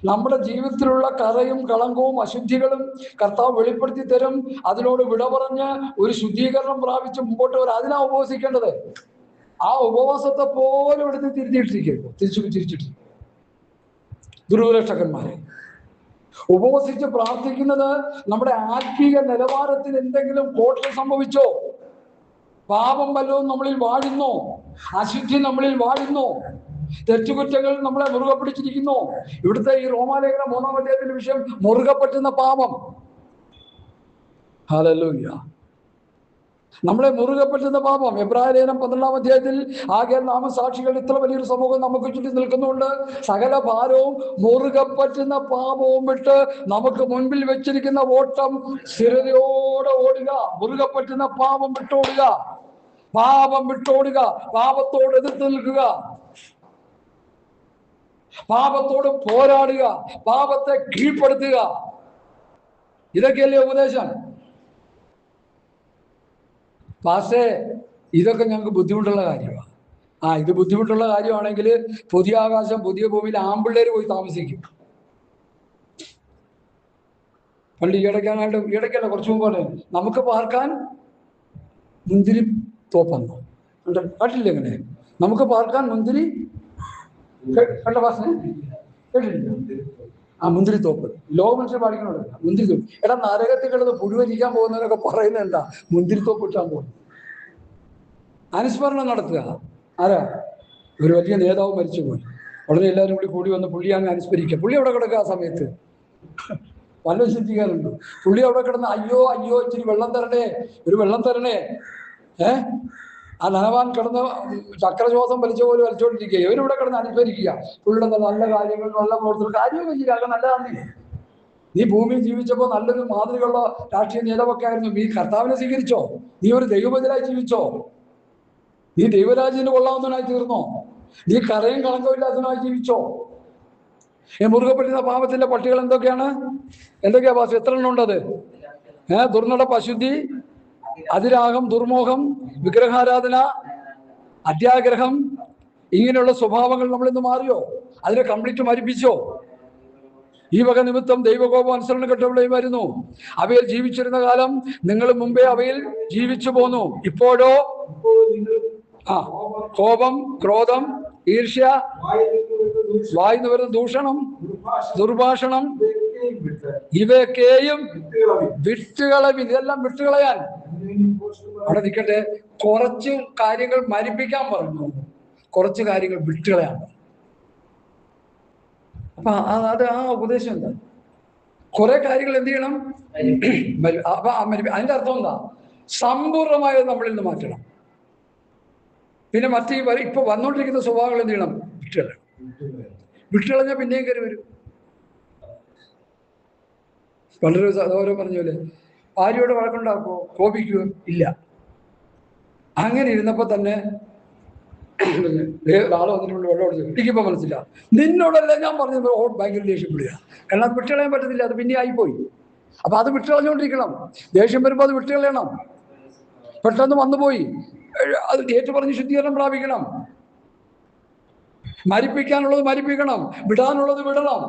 A: നമ്മുടെ ജീവിതത്തിലുള്ള കറയും കളങ്കവും അശുദ്ധികളും കർത്താവ് വെളിപ്പെടുത്തി തരും. അതിനോട് വിട പറഞ്ഞ് ഒരു ശുദ്ധീകരണം പ്രാപിച്ച് മുമ്പോട്ട് വരും. അതിനാ ഉപവസിക്കേണ്ടത്. ആ ഉപവാസത്തെ പോലും എടുത്ത് തിരിച്ചിട്ടിരിക്കും ദുർവിരക്ഷകന്മാരെ. ഉപവസിച്ച് പ്രാർത്ഥിക്കുന്നത് നമ്മുടെ ആത്മീയ നിലവാരത്തിൽ എന്തെങ്കിലും കോട്ടം സംഭവിച്ചോ? പാപം വല്ലതും നമ്മളിൽ വാഴുന്നോ? അശുദ്ധി നമ്മളിൽ വാഴുന്നോ? തെറ്റുകുറ്റങ്ങൾ നമ്മളെ മുറുകെ പിടിച്ചിരിക്കുന്നു. ഇവിടുത്തെ ഈ റോമാലേഖനം 3-ാം അധ്യായത്തിന്റെ വിഷയം മുറുകെ പറ്റുന്ന പാപം. ഹല്ലേലൂയ. നമ്മളെ മുറുകെ പറ്റുന്ന പാപം. എബ്രായ ലേഖനം 12-ാം അധ്യായത്തിൽ ആകെ നാമസാക്ഷികൾ ഇത്ര വലിയൊരു സമൂഹം നമുക്ക് ചുറ്റി നിൽക്കുന്നുണ്ട്. സകല ഭാരവും മുറുകെ പറ്റുന്ന പാപവും വിട്ട് നമുക്ക് മുൻപിൽ വെച്ചിരിക്കുന്ന ഓട്ടം സ്ഥിരതയോടെ ഓടുക. മുറുകെ പറ്റുന്ന പാപം വിട്ടോടുക, പാപം വിട്ടോടുക, പാപത്തോട് എതിർത്ത് നിൽക്കുക, പാപത്തോട് പോരാടുക, പാപത്തെ കീഴ്പ്പെടുത്തുക. ഇതൊക്കെയല്ലേ ഉപദേശം? പാസ്റ്റേ, ഇതൊക്കെ ഞങ്ങൾക്ക് ബുദ്ധിമുട്ടുള്ള കാര്യമാണ്. ഇത് ബുദ്ധിമുട്ടുള്ള കാര്യമാണെങ്കിൽ പുതിയ ആകാശം പുതിയ ഭൂമിയിൽ ആമ്പിള്ളേര് പോയി താമസിക്കും. പണ്ട് ഈയിടയ്ക്കല്ല കുറച്ചു മുമ്പ് പോലെ നമുക്ക് പാർക്കാൻ മുന്തിരി തോപ്പന്നോ കേട്ടില്ല? എങ്ങനെ നമുക്ക് പാർക്കാൻ മുന്തിരി കണ്ട പാസ്റ്റേ? കേട്ടില്ല? മുന്തിരിത്തോപ്പ്. ലോക മനുഷ്യർ പാടിക്കണോടല്ല മുന്തിരിത്തോപ്പ്. എടാ, നരകത്തിൽ കിടന്ന് പുഴുവരിക്കാൻ പോകുന്നവരൊക്കെ പറയുന്നത് എന്താ? മുന്തിരിത്തോപ്പ് ഇട്ടാൻ പോകുന്നു. അനുസ്മരണം നടത്തുക. ആരാ? ഒരു വലിയ നേതാവ് മരിച്ചുപോയി. ഉടനെ എല്ലാവരും കൂടി വന്ന് പുള്ളി അങ്ങ് അനുസ്മരിക്കുക. പുള്ളി അവിടെ കിടക്കുക. ആ സമയത്ത് വല്ലതും ചിന്തിക്കാറുണ്ട്? പുള്ളി അവിടെ കിടന്ന് അയ്യോ അയ്യോ ഇച്ചിരി വെള്ളം തരണേ, ഒരു വെള്ളം തരണേ. ആ നനവാൻ കിടന്ന് ചക്രശ്വാസം വലിച്ച പോലെ വലിച്ചോണ്ടിരിക്കുക. ഇവരിവിടെ കിടന്ന് അനുസ്മരിക്കുക. പുള്ളിയുടെ നല്ല കാര്യങ്ങൾ, നല്ല പ്രവർത്തനം, കാര്യമൊക്കെ ചെയ്യുക. നല്ലതാണ്. നീ ഭൂമിയിൽ ജീവിച്ചപ്പോൾ നല്ലൊരു മാതൃകയുള്ള രാഷ്ട്രീയ നേതാവൊക്കെ ആയിരുന്നു. നീ കർത്താവിനെ സ്വീകരിച്ചോ? നീ ഒരു ദൈവബദ്ധനായി ജീവിച്ചോ? നീ ദൈവരാജ്യത്തിന് കൊള്ളാവുന്നവനായി തീർന്നോ? നീ കറയും കളങ്കമില്ലാത്തവനായി ജീവിച്ചോ? മുറുകെ പറ്റുന്ന പാപത്തിന്റെ പട്ടികൾ എന്തൊക്കെയാ പാസ്? എത്ര എണ്ണം ഉണ്ടത്? ദുർനടപ്പ്, അശുദ്ധി, അതിരാഗം, ദുർമോഹം, വിഗ്രഹാരാധന, അത്യാഗ്രഹം, ഇങ്ങനെയുള്ള സ്വഭാവങ്ങൾ നമ്മളിന്ന് മാറിയോ? അതിനെ കംപ്ലീറ്റ് മരിപ്പിച്ചോ? ഈ വക നിമിത്തം ദൈവകോപം അനുസരണം കെട്ടവളായിരുന്നു. അവയിൽ ജീവിച്ചിരുന്ന കാലം നിങ്ങൾ മുമ്പേ അവയിൽ ജീവിച്ചു പോന്നു. ഇപ്പോഴോ കോപം, ക്രോധം, ഈർഷ്യ, വായിന്ന് വരുന്ന ദൂഷണം, ദുർഭാഷണം, ഇവയൊക്കെയും വിട്ടുകളയും. ഇതെല്ലാം വിട്ടുകളയാൻ. അവിടെ നിൽക്കട്ടെ. കുറച്ച് കാര്യങ്ങൾ മരിപ്പിക്കാൻ പറഞ്ഞു, കുറച്ച് കാര്യങ്ങൾ വിട്ടുകളയാൻ പറഞ്ഞു. അപ്പൊ അത് ആ ഉപദേശം എന്താ? കുറെ കാര്യങ്ങൾ എന്ത് ചെയ്യണം? അപ്പൊ അതിന്റെ അർത്ഥം എന്താ? സമ്പൂർണമായത് നമ്മളിൽ നിന്ന് മാറ്റണം. പിന്നെ മറ്റേ ഇപ്പൊ വന്നുകൊണ്ടിരിക്കുന്ന സ്വഭാവങ്ങൾ എന്ത് ചെയ്യണം? വിട്ടുകളയണം. വിട്ടുകളഞ്ഞാൽ പിന്നെയും കയറി വരും. വളരെ സഹോദരൻ പറഞ്ഞ പോലെ ഭാര്യയോട് വഴക്കുണ്ടാക്കുമോ? കോപിക്കുമോ? ഇല്ല. അങ്ങനെ ഇരുന്നപ്പോ തന്നെ ആള് വന്നിട്ടുണ്ട്, വെള്ളം കൊടുത്തു. എനിക്കിപ്പോ മനസ്സില്ല, നിന്നോടല്ല ഞാൻ പറഞ്ഞത്. ഭയങ്കര ദേഷ്യപ്പെടുക. കാരണം അത് വിട്ടുകളയാൻ പറ്റത്തില്ല, അത് പിന്നെ ആയിപ്പോയി. അപ്പൊ അത് വിട്ടുകളഞ്ഞുകൊണ്ടിരിക്കണം. ദേഷ്യം വരുമ്പോൾ അത് വിട്ടുകളയണം. പെട്ടെന്ന് വന്നുപോയി, അത് ഏറ്റു പറഞ്ഞ് ശുദ്ധീകരണം പ്രാപിക്കണം. മരിപ്പിക്കാനുള്ളത് മരിപ്പിക്കണം, വിടാനുള്ളത് വിടണം.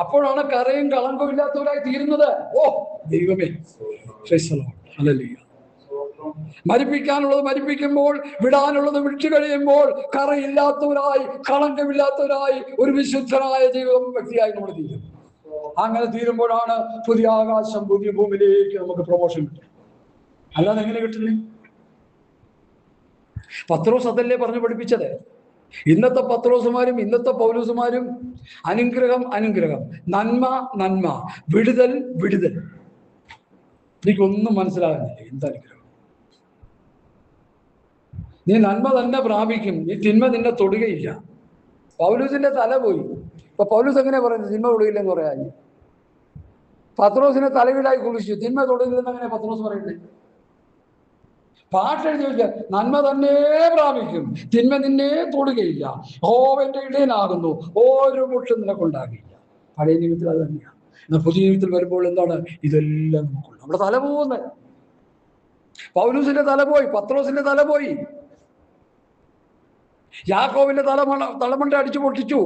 A: അപ്പോഴാണ് കറയും കളങ്കവും ഇല്ലാത്തവരായി തീരുന്നത്. ഓ ദൈവമേ, ഹല്ലേലൂയ. മരിപ്പിക്കാനുള്ളത് മരിപ്പിക്കുമ്പോൾ, വിടാനുള്ളത് വിട്ടു കഴിയുമ്പോൾ കറയില്ലാത്തവരായി, കളങ്കമില്ലാത്തവരായി, ഒരു വിശുദ്ധനായ ജീവിതം വ്യക്തിയായി നമ്മൾ തീരും. അങ്ങനെ തീരുമ്പോഴാണ് പുതിയ ആകാശം, പുതിയ ഭൂമിയിലേക്ക് നമുക്ക് പ്രൊമോഷൻ കിട്ടും. അല്ലാതെ എങ്ങനെ കിട്ടുന്നേ? പത്രോസ് അതല്ലേ പറഞ്ഞു പഠിപ്പിച്ചത്. ഇന്നത്തെ പത്രോസുമാരും ഇന്നത്തെ പൗലോസുമാരും അനുഗ്രഹം അനുഗ്രഹം, നന്മ നന്മ, വിടുതൽ വിടുതൽ. എനിക്കൊന്നും മനസ്സിലാകുന്നില്ല. എന്താ? നീ നന്മ തന്നെ പ്രാപിക്കും, നീ തിന്മ നിന്നെ തൊടുകയില്ല. പൗലൂസിന്റെ തല പോയി. ഇപ്പൊ പൗലൂസ് എങ്ങനെയാ പറയുന്നത്? തിന്മ തൊടുകയില്ലെന്ന് പറയാൻ. പത്രോസിനെ തലകീഴായി കുളിച്ചു, തിന്മ തൊടുകയില്ലെന്ന് അങ്ങനെ പത്രോസ് പറയുന്നത്? പാട്ടെഴുതി വെച്ച നന്മ തന്നെ പ്രാപിക്കും, തിന്മ നിന്നെ തൊടുകയില്ല, യഹോവന്റെ ഇടയനാകുന്നു, ഓരോ മുട്ടും നിനക്കുണ്ടാകില്ല. പഴയ നിയമത്തിൽ അത് തന്നെയാണ്. എന്നാൽ പുതിയ നിയമത്തിൽ വരുമ്പോൾ എന്താണ്? ഇതെല്ലാം നമുക്കുള്ള നമ്മുടെ തല പോകുന്നത്. പൗലൂസിന്റെ തല പോയി, പത്രോസിന്റെ തല പോയി, യാക്കോബിന്റെ തലമണ്ട അടിച്ചു പൊട്ടിച്ചു.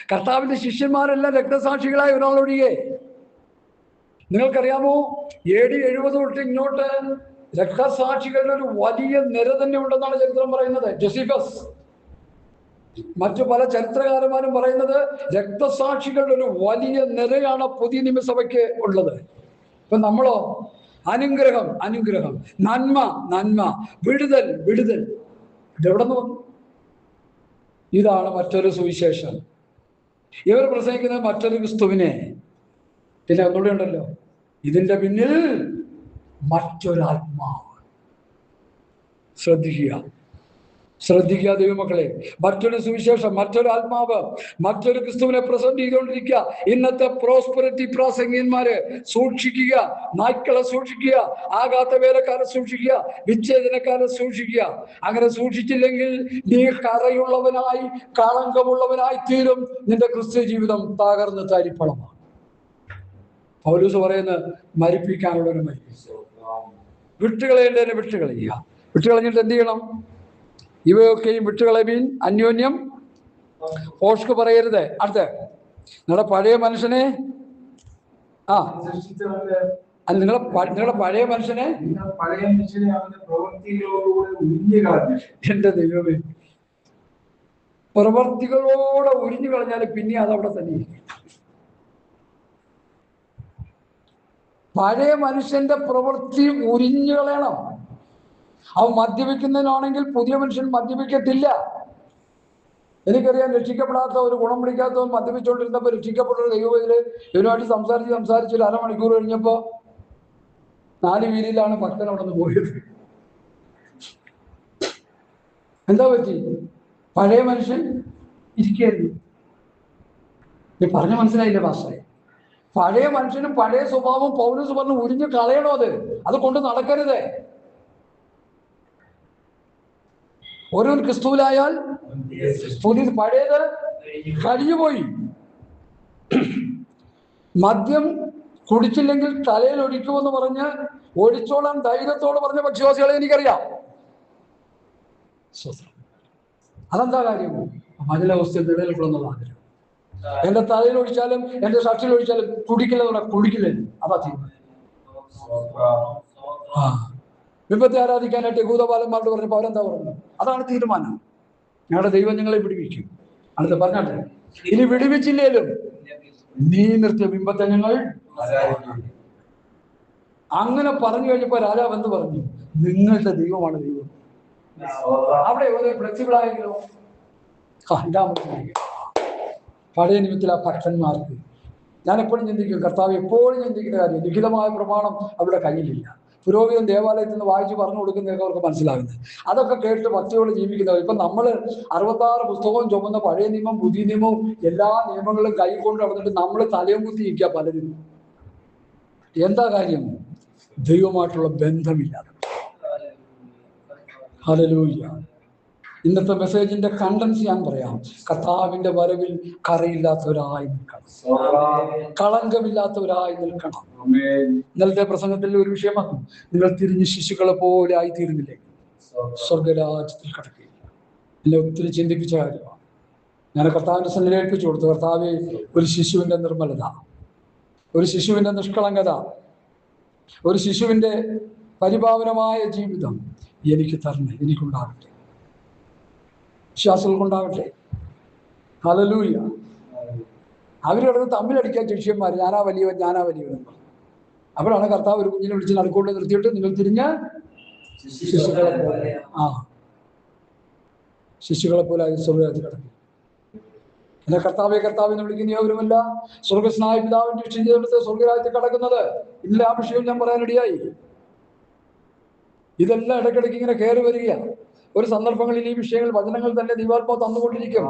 A: കർത്താവിന്റെ ശിഷ്യന്മാരെല്ലാം രക്തസാക്ഷികളായി ഒരാളൊഴികെ. നിങ്ങൾക്കറിയാമോ, AD 70 തൊട്ട് ഇങ്ങോട്ട് രക്തസാക്ഷികളുടെ ഒരു വലിയ നിര തന്നെ ഉണ്ടെന്നാണ് ചരിത്രം പറയുന്നത്. ജോസിഫസ്, മറ്റു പല ചരിത്രകാരന്മാരും പറയുന്നത് രക്തസാക്ഷികളുടെ ഒരു വലിയ നിരയാണ് പുതിയ നിയമസഭയ്ക്ക് ഉള്ളത്. ഇപ്പൊ നമ്മളോ? അനുഗ്രഹം അനുഗ്രഹം, നന്മ നന്മ, വിടുതൽ വിടുതൽ. ഇതെവിടെ നിന്ന് വന്നു? ഇതാണ് മറ്റൊരു സുവിശേഷം. ഇവർ പ്രസംഗിക്കുന്നത് മറ്റൊരു ക്രിസ്തുവിനെ. പിന്നെ ഒന്നുകൂടെ ഉണ്ടല്ലോ, ഇതിന്റെ പിന്നിൽ മറ്റൊരാത്മാവ്. ശ്രദ്ധിക്കുക ദൈവമക്കളെ. മറ്റൊരു സുവിശേഷം, മറ്റൊരു ആത്മാവ്, മറ്റൊരു ക്രിസ്തുവിനെ പ്രസന്റ് ചെയ്തുകൊണ്ടിരിക്കുക. ഇന്നത്തെ പ്രോസ്പെരിറ്റി പ്രാസംഗികന്മാര് സൂക്ഷിക്കുക. നായ്ക്കളെ സൂക്ഷിക്കുക, ആകാത്ത വേലക്കാരെ സൂക്ഷിക്കുക, വിച്ഛേദനക്കാരെ സൂക്ഷിക്കുക. അങ്ങനെ സൂക്ഷിച്ചില്ലെങ്കിൽ നീ കറയുള്ളവനായി, കളങ്കമുള്ളവനായി തീരും. നിന്റെ ക്രിസ്ത്യ ജീവിതം തകർന്ന് തരിപ്പണമാണ്. പൗലൂസ് പറയുന്നത് മരിപ്പിക്കാനുള്ളൊരു മരിപ്പിച്ചു, വിട്ടുകളയേണ്ടതിനെ വിട്ടുകളയുക. വിട്ടുകളഞ്ഞിട്ട് എന്ത് ചെയ്യണം? ഇവയൊക്കെയും വിട്ടുകളയുവിൻ, അന്യോന്യം പോഷ്ക്ക് പറയരുത്. അടുത്ത് നിങ്ങളുടെ പഴയ മനുഷ്യനെ നിങ്ങളുടെ പഴയ മനുഷ്യനെ എന്റെ ദൈവമേ, പ്രവർത്തികളോടെ ഉരിഞ്ഞു കളഞ്ഞാൽ പിന്നെ അതവിടെ തന്നെ. പഴയ മനുഷ്യന്റെ പ്രവൃത്തി ഉരിഞ്ഞു കളയണം. അവൻ മദ്യപിക്കുന്നതിനാണെങ്കിൽ പുതിയ മനുഷ്യൻ മദ്യപിക്കത്തില്ല. എനിക്കറിയാം, രക്ഷിക്കപ്പെടാത്ത ഒരു ഗുണം പിടിക്കാത്തവൻ മദ്യപിച്ചുകൊണ്ടിരുന്നപ്പോൾ രക്ഷിക്കപ്പെട്ടൊരു ദൈവത്തില് ഇവരുമായിട്ട് സംസാരിച്ച് ഒരു അരമണിക്കൂർ കഴിഞ്ഞപ്പോ 4 വീലിലാണ് ഭക്തൻ അവിടെ നിന്ന് പോയത്. എന്താ പറ്റി? പഴയ മനുഷ്യൻ ഇരിക്കുകയായിരുന്നു. നീ പറഞ്ഞ മനസ്സിലായില്ലേ പാസ്റ്ററെ? പഴയ മനുഷ്യനും പഴയ സ്വഭാവം പൗലോസ് പറഞ്ഞു ഉരിഞ്ഞു കളയണോ? അത് കൊണ്ട് നടക്കരുത്. ഓരോ ക്രിസ്തുവിലായാൽ പുതിയ പഴയത് കഴിഞ്ഞുപോയി. മദ്യം കുടിച്ചില്ലെങ്കിൽ തലയിൽ ഒഴിക്കുമെന്ന് പറഞ്ഞ് ഒഴിച്ചോളാൻ ധൈര്യത്തോട് പറഞ്ഞ പക്ഷിവാസികളെ എനിക്കറിയാം. അതെന്താ കാര്യം? മതിലവസ്ഥയിൽ നിലനിൽക്കണമെന്നുള്ള ആഗ്രഹം. എന്റെ തലയിൽ ഒഴിച്ചാലും എന്റെ ഷർട്ടിൽ ഒഴിച്ചാലും കുടിക്കില്ല. അതാ തീരുമാനം. ബിംബത്തെ ആരാധിക്കാനായിട്ട് യഹൂദബാലന്മാരോട് പറഞ്ഞപ്പോൾ അവരെന്താ പറഞ്ഞു? അതാണ് തീരുമാനം. ഞങ്ങളുടെ ദൈവം ഞങ്ങളെ വിടുവിക്കും. അടുത്ത് പറഞ്ഞാട്ടെ, ഇനി വിടുവിച്ചില്ലേലും നീ നിർത്തിയ ബിംബത്തെ ഞങ്ങൾ. അങ്ങനെ പറഞ്ഞു കഴിഞ്ഞപ്പോൾ രാജാവ് എന്ത് പറഞ്ഞു? നിങ്ങളുടെ ദൈവമാണ് ദൈവം. അവിടെ ഒരു ഫ്ലെക്സിബിൾ ആയെങ്കിലോ? പഴയ നിമിത്തിലെ ആ ഭക്തന്മാർക്ക് ഞാൻ എപ്പോഴും ചിന്തിക്കും, കർത്താവ് എപ്പോഴും ചിന്തിക്കുന്ന കാര്യം, ലിഖിതമായ പ്രമാണം അവരുടെ കയ്യിലില്ല. പുരോഹിതൻ ദേവാലയത്തിൽ നിന്ന് വായിച്ച് പറഞ്ഞു കൊടുക്കുന്നതൊക്കെ അവർക്ക് മനസ്സിലാകുന്നത്. അതൊക്കെ കേട്ട് ഭക്തിയോടെ ജീവിക്കുന്നവർ. ഇപ്പം നമ്മൾ 66 പുസ്തകവും ചുമന്ന പഴയ നിയമം പുതിയ നിയമവും എല്ലാ നിയമങ്ങളും കൈകൊണ്ട് നടന്നിട്ട് നമ്മൾ തലയും കുത്തി നിൽക്കുക പലരും. എന്താ കാര്യം? ദൈവമായിട്ടുള്ള ബന്ധമില്ലാതെ. ഹല്ലേലൂയ. ഇന്നത്തെ മെസ്സേജിന്റെ കണ്ടൻസ് ഞാൻ പറയാം. കർത്താവിന്റെ വരവിൽ കറയില്ലാത്തവരായി നിൽക്കണം, കളങ്കമില്ലാത്തവരായി നിൽക്കണം. ഇന്നലത്തെ പ്രസംഗത്തിൽ ഒരു വിഷയമാണ്, നിങ്ങൾ തിരിഞ്ഞ് ശിശുക്കളെ പോലെ ആയിത്തീരുന്നില്ലേ സ്വർഗരാജ്യത്തിൽ കടക്കുകയില്ല. എന്നെ ഒത്തിരി ചിന്തിപ്പിച്ച കാര്യമാണ്. ഞാൻ കർത്താവിന്റെ സന്നിധിയിൽ ഏൽപ്പിച്ചു കൊടുത്തു. കർത്താവെ, ഒരു ശിശുവിന്റെ നിർമ്മലത, ഒരു ശിശുവിന്റെ നിഷ്കളങ്കത, ഒരു ശിശുവിന്റെ പരിപാവനമായ ജീവിതം എനിക്ക് തരണേ, എനിക്കുണ്ടാകട്ടെ, വിശ്വാസികൾക്കുണ്ടാകട്ടെ. ഹല്ലേലൂയ. അവരവിടുന്ന് തമ്മിലടിക്കാൻ ശിഷ്യന്മാർ, ഞാനാ വലിയവൻ ഞാനാ വലിയവൻ. അപ്പോഴാണ് കർത്താവ് ഒരു കുഞ്ഞിനെ വിളിച്ച് നടുക്കൊണ്ട് നിർത്തിയിട്ട്, നിങ്ങൾ തിരിഞ്ഞ ശിശുക്കളെ പോലെ ശിശുക്കളെ പോലെ സ്വർഗ്ഗരാജ്യത്തിൽ കടക്കും. എന്നെ കർത്താവെ കർത്താവ് എന്ന് വിളിക്കുന്ന യോവരുമല്ല, സ്വർഗസ്നായ പിതാവിന്റെ ഇഷ്ടം ചെയ്തെടുത്ത് സ്വർഗ്ഗരാജ്യത്തിൽ കടക്കുന്നത്. ഇല്ല, ആ വിഷയം ഞാൻ പറയാനിടയായി. ഇതെല്ലാം ഇടയ്ക്കിടയ്ക്ക് ഇങ്ങനെ കയറി വരികയാണ്. ഒരു സന്ദർഭങ്ങളിൽ ഈ വിഷയങ്ങൾ വചനങ്ങൾ തന്നെ ദൈവാത്മാവ് തന്നുകൊണ്ടിരിക്കും.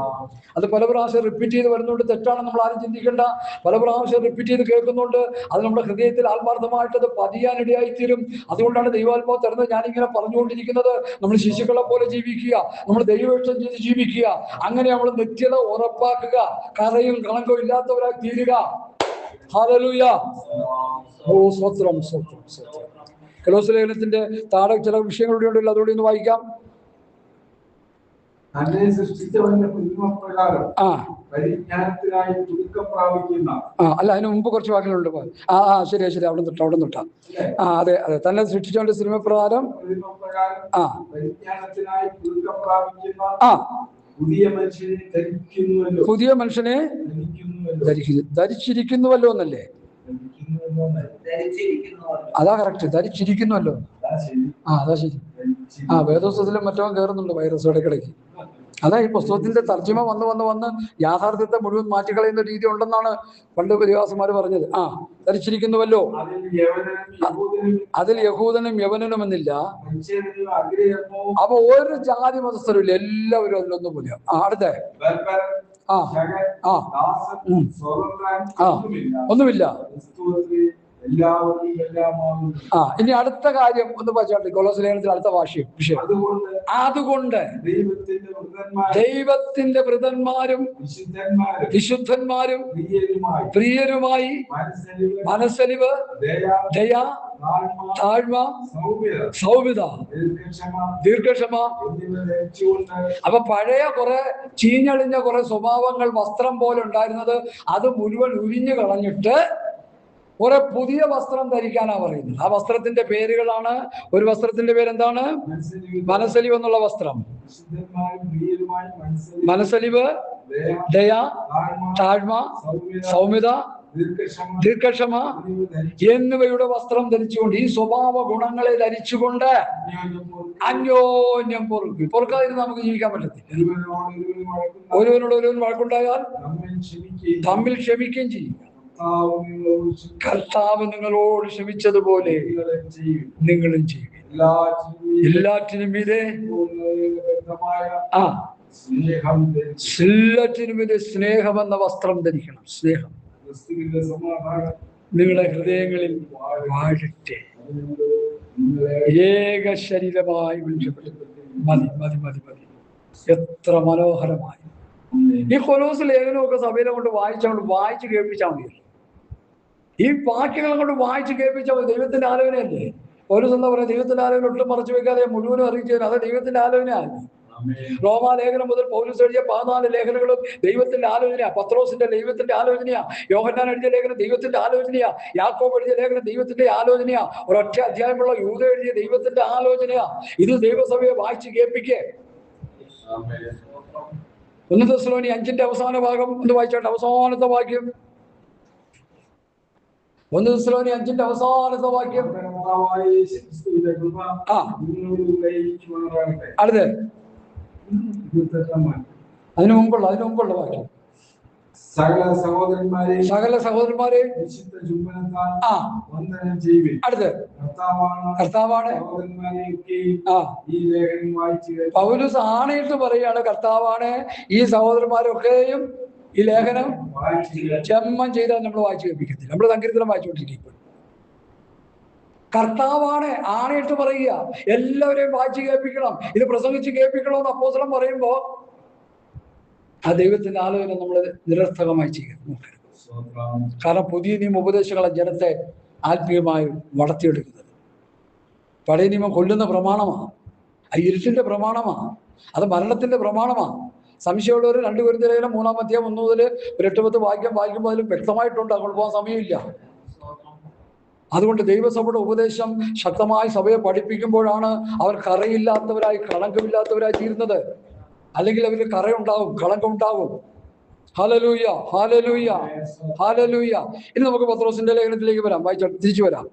A: അത് പല പ്രാവശ്യം റിപ്പീറ്റ് ചെയ്ത് വരുന്നുണ്ട്. തെറ്റാണ് നമ്മൾ ആരും ചിന്തിക്കേണ്ട. പല പ്രാവശ്യം റിപ്പീറ്റ് ചെയ്ത് കേൾക്കുന്നുണ്ട്. അത് നമ്മുടെ ഹൃദയത്തിൽ ആത്മാർത്ഥമായിട്ട് അത് പതിയാനിടയായിത്തീരും. അതുകൊണ്ടാണ് ദൈവാത്മാവ് തരുന്നത്. ഞാനിങ്ങനെ പറഞ്ഞുകൊണ്ടിരിക്കുന്നത്, നമ്മൾ ശിശുക്കളെ പോലെ ജീവിക്കുക, നമ്മൾ ദൈവവിഷ്ടം ചെയ്ത് ജീവിക്കുക. അങ്ങനെ നമ്മൾ നിത്യത ഉറപ്പാക്കുക, കറയും കളങ്കവും ഇല്ലാത്തവരായി തീരുക. ഹല്ലേലൂയ. ഓ സ്വത്രം സ്വത്രം സ്വത്രം. കൊലോസ്യ ലേഖനത്തിന്റെ താഴെ ചില വിഷയങ്ങളുടെ ഉണ്ടല്ലോ, അതോടെ ഒന്ന് വായിക്കാം. അല്ല, അതിന് മുമ്പ് കുറച്ച് വാക്കുകളുണ്ട്. ശരിയാ ശരി, അവിടെ തൊട്ടാ. അതെ അതെ, തന്നെ സൃഷ്ടിച്ചവന്റെ സിനിമപ്രകാരം പുതിയ മനുഷ്യനെ ധരിച്ചിരിക്കുന്നുവല്ലോ എന്നല്ലേ? അതാ കറക്റ്റ്, ധരിച്ചിരിക്കുന്നുവല്ലോ. അതാ ശരി. വേദോസ്തത്തിലും മറ്റോ കയറുന്നുണ്ട് വൈറസ് ഇടയ്ക്കിടയ്ക്ക്. അതാ ഈ പുസ്തകത്തിന്റെ തർജ്ജിമ വന്ന് യാഥാർത്ഥ്യത്തെ മുഴുവൻ മാറ്റിക്കളയുന്ന രീതി ഉണ്ടെന്നാണ് പണ്ട് പരിഹാസന്മാർ പറഞ്ഞത്. ധരിച്ചിരിക്കുന്നുവല്ലോ. അതിൽ യഹൂദനും യവനനും എന്നില്ല. അപ്പൊ ഒരു ജാതി മതസ്ഥരും ഇല്ല, എല്ലാവരും അതിലൊന്നും പോലെയാ. അടുത്ത ഒന്നുമില്ല. ഇനി അടുത്ത കാര്യം ഒന്ന് വായിച്ചാട്ടെ. കൊലോസ്യ ലേഖനത്തിൽ അടുത്ത വിഷയം. അതുകൊണ്ട് ദൈവത്തിന്റെ വൃതന്മാരും വിശുദ്ധന്മാരും പ്രിയരുമായി മനസ്സലിവ്, ദയ, താഴ്മ, സൗമ്യത, ദീർഘക്ഷമ. അപ്പൊ പഴയ കുറെ ചീഞ്ഞളിഞ്ഞ കുറെ സ്വഭാവങ്ങൾ വസ്ത്രം പോലെ ഉണ്ടായിരുന്നത് അത് മുഴുവൻ ഉരിഞ്ഞു കളഞ്ഞിട്ട് കുറെ പുതിയ വസ്ത്രം ധരിക്കാനാ പറയുന്നത്. ആ വസ്ത്രത്തിന്റെ പേരുകളാണ്. ഒരു വസ്ത്രത്തിന്റെ പേരെന്താണ്? മനസ്സലിവ് എന്നുള്ള വസ്ത്രം. മനസ്സലിവ്, ദയ, താഴ്മ, സൗമ്യത, ദീർഘക്ഷമ എന്നിവയുടെ വസ്ത്രം ധരിച്ചുകൊണ്ട്, ഈ സ്വഭാവ ഗുണങ്ങളെ ധരിച്ചുകൊണ്ട് അന്യോന്യം പൊറുക്കാതിരുന്ന് നമുക്ക് ജീവിക്കാൻ പറ്റത്തില്ല. ഒരുവനോട് ഒരുവൻ വഴക്കുണ്ടായാൽ തമ്മിൽ ക്ഷമിക്കുകയും ചെയ്യും. കർത്താവ് നിങ്ങളോട് ക്ഷമിച്ചതുപോലെ നിങ്ങളും ചെയ്യും. എല്ലാറ്റിനും മീതെ സ്നേഹമെന്ന വസ്ത്രം ധരിക്കണം. സ്നേഹം നിങ്ങളുടെ ഹൃദയങ്ങളിൽ വാഴട്ടെ, ഏക ശരീരമായി വിളിക്കപ്പെട്ടു. മതി. എത്ര മനോഹരമായി ഈ കൊലോസ്യ ലേഖനമൊക്കെ സഭയിലെ കൊണ്ട് വായിച്ച് കേൾപ്പിച്ചാൽ മതി. ഈ വാക്യങ്ങളെ കൊണ്ട് വായിച്ച് കേൾപ്പിച്ചാൽ മതി. ദൈവത്തിന്റെ ആലോചനയല്ലേ? പൗലോസ് എന്താ പറയുക? ദൈവത്തിന്റെ ആലോചന ഒട്ടും മറച്ചു വെക്കാതെ മുഴുവനും അറിയിച്ചു തരാം. അത് ദൈവത്തിന്റെ ആലോചനയാണ്. റോമാലേഖനം മുതൽ പൗലോസ് എഴുതിയ 14 ലേഖനങ്ങളും ദൈവത്തിന്റെ ആലോചനയാ. പത്രോസിന്റെ ദൈവത്തിന്റെ ആലോചനയാ. യോഹന്നാൻ എഴുതിയ ലേഖനം ദൈവത്തിന്റെ ആലോചനയാ. യാക്കോബ് എഴുതിയ ലേഖനം ദൈവത്തിന്റെ ആലോചനയാ. ഒരൊറ്റ അധ്യായമുള്ള യൂദ എഴുതിയ ദൈവത്തിന്റെ ആലോചനയാ. ഇത് ദൈവസഭയെ വായിച്ച് കേൾപ്പിക്കേ. 1 തെസ്സലോനിക്കർ 5 അവസാന ഭാഗം ഒന്ന് വായിച്ചോട്ടെ. അവസാനത്തെ വാക്യം 1 തെസ്സലോനിക്കർ 5 അവസാനത്തെ വാക്യം.
B: കർത്താവായ യേശു ക്രിസ്തുവിന്റെ കൃപ
A: ആ
B: നിങ്ങളോടുകൂടെ ഇരിക്കുമാറാകട്ടെ.
A: അടുത്ത്
B: 28
A: അതിനു മുമ്പുള്ള വാക്യം.
B: സകല സഹോദരന്മാരെ വിശുദ്ധ ചുംബനത്താൽ
A: ആ
B: വന്ദനം ചെയ്യുവിൻ.
A: അടുത്ത് കർത്താവാണ്
B: സഹോദരന്മാരെയൊക്കെയും
A: ആ
B: ഈ ലേഖനം വായിച്ചു കേൾപ്പിൻ.
A: പൗലോസ് ആണയിട്ട് പറയാണ് കർത്താവാണ് ഈ സഹോദരന്മാരൊക്കെയും ഈ ലേഖനം ചെമ്മം ചെയ്താൽ നമ്മൾ വായിച്ചു കേൾപ്പിക്കത്തില്ല. നമ്മൾ സങ്കീർത്തനം വായിച്ചുകൊണ്ടിരിക്കും. കർത്താവാണ് ആണയിട്ട് പറയുക, എല്ലാവരെയും വായിച്ചു കേൾപ്പിക്കണം, ഇത് പ്രസംഗിച്ച് കേൾപ്പിക്കണമെന്ന് അപ്പോസ്തലൻ പറയുമ്പോ ആ ദൈവത്തിന്റെ ആലോചന നമ്മൾ നിരർത്ഥകമായി ചെയ്യണം. കാരണം പുതിയ നിയമ ഉപദേശങ്ങളെ ജനത്തെ ആത്മീയമായി വളർത്തിയെടുക്കുന്നത്. പഴയ നിയമം കൊല്ലുന്ന പ്രമാണമാണ്, ഇരുട്ടിന്റെ പ്രമാണമാണ്, അത് മരണത്തിന്റെ പ്രമാണമാണ്. സംശയമുള്ളവർ 2 കൊരിന്ത്യർ ലേഖനം 3-ാം അധ്യായം 1 മുതൽ 8-10 വായിക്കുമ്പോൾ അതിലും വ്യക്തമായിട്ടുണ്ട്. അങ്ങോട്ട് പോകാൻ സമയമില്ല. അതുകൊണ്ട് ദൈവസഭയുടെ ഉപദേശം ശക്തമായി സഭയെ പഠിപ്പിക്കുമ്പോഴാണ് അവർ കറയില്ലാത്തവരായി കളങ്കമില്ലാത്തവരായി തീരുന്നത്. അല്ലെങ്കിൽ അവർക്ക് കറയുണ്ടാവും, കളങ്കമുണ്ടാവും. Hallelujah, hallelujah, hallelujah. ഇനി നമുക്ക് പത്രോസിന്റെ ലേഖനത്തിലേക്ക് വരാം, തിരിച്ചു വരാം.